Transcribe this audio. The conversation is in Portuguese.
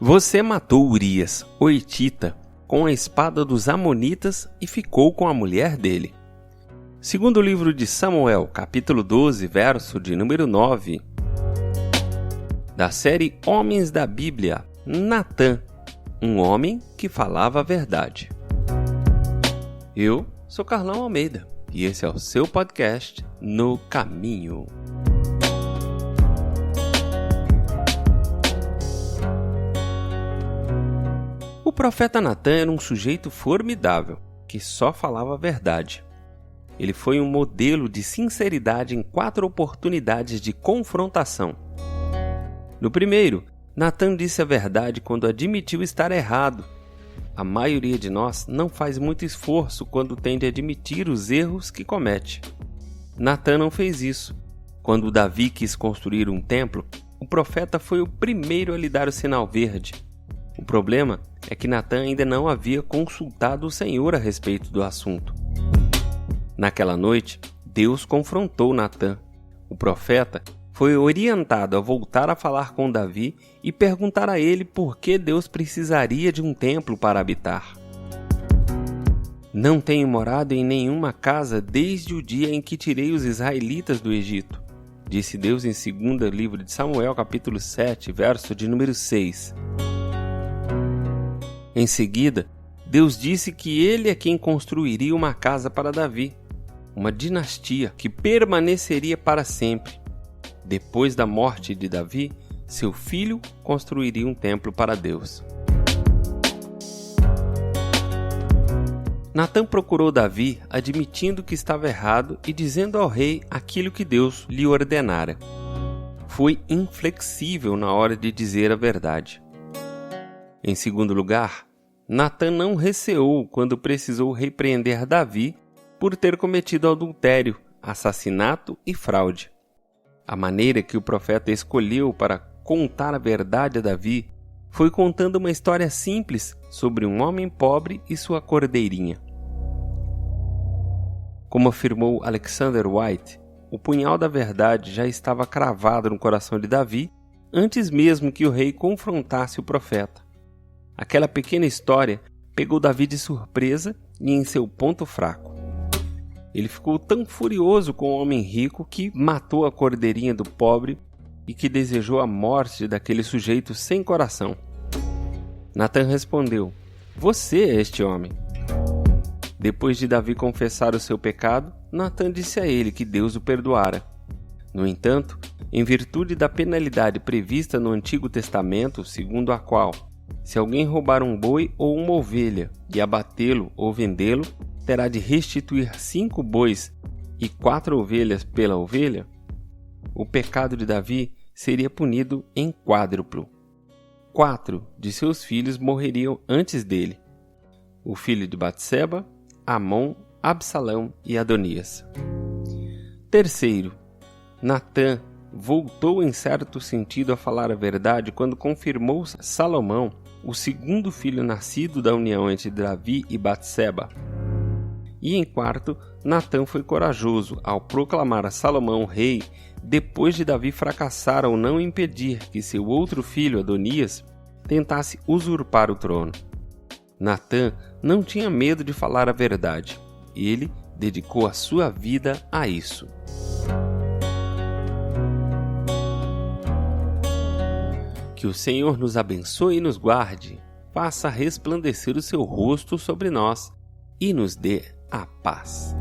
Você matou Urias, o Hitita, com a espada dos Amonitas e ficou com a mulher dele. Segundo o livro de Samuel, capítulo 12, verso de número 9. Da série Homens da Bíblia, Natã, um homem que falava a verdade. Eu sou Carlão Almeida e esse é o seu podcast No Caminho. O profeta Natã era um sujeito formidável, que só falava a verdade. Ele foi um modelo de sinceridade em 4 oportunidades de confrontação. No primeiro, Natã disse a verdade quando admitiu estar errado. A maioria de nós não faz muito esforço quando tem de admitir os erros que comete. Natã não fez isso. Quando Davi quis construir um templo, o profeta foi o primeiro a lhe dar o sinal verde. O problema é que Natã ainda não havia consultado o Senhor a respeito do assunto. Naquela noite, Deus confrontou Natã. O profeta foi orientado a voltar a falar com Davi e perguntar a ele por que Deus precisaria de um templo para habitar. Não tenho morado em nenhuma casa desde o dia em que tirei os israelitas do Egito, disse Deus em 2º livro de Samuel, capítulo 7, verso de número 6. Em seguida, Deus disse que ele é quem construiria uma casa para Davi, uma dinastia que permaneceria para sempre. Depois da morte de Davi, seu filho construiria um templo para Deus. Natã procurou Davi, admitindo que estava errado e dizendo ao rei aquilo que Deus lhe ordenara. Foi inflexível na hora de dizer a verdade. Em segundo lugar, Natã não receou quando precisou repreender Davi por ter cometido adultério, assassinato e fraude. A maneira que o profeta escolheu para contar a verdade a Davi foi contando uma história simples sobre um homem pobre e sua cordeirinha. Como afirmou Alexander White, o punhal da verdade já estava cravado no coração de Davi antes mesmo que o rei confrontasse o profeta. Aquela pequena história pegou Davi de surpresa e em seu ponto fraco. Ele ficou tão furioso com o homem rico que matou a cordeirinha do pobre e que desejou a morte daquele sujeito sem coração. Natã respondeu: "Você é este homem." Depois de Davi confessar o seu pecado, Natã disse a ele que Deus o perdoara. No entanto, em virtude da penalidade prevista no Antigo Testamento, segundo a qual, se alguém roubar um boi ou uma ovelha e abatê-lo ou vendê-lo, terá de restituir 5 bois e 4 ovelhas pela ovelha, o pecado de Davi seria punido em quádruplo. 4 de seus filhos morreriam antes dele: o filho de Batseba, Amon, Absalão e Adonias. Terceiro, Natã voltou em certo sentido a falar a verdade quando confirmou Salomão, o segundo filho nascido da união entre Davi e Batseba. E em quarto, Natã foi corajoso ao proclamar a Salomão rei depois de Davi fracassar ao não impedir que seu outro filho, Adonias, tentasse usurpar o trono. Natã não tinha medo de falar a verdade. Ele dedicou a sua vida a isso. Que o Senhor nos abençoe e nos guarde, faça resplandecer o seu rosto sobre nós e nos dê a paz.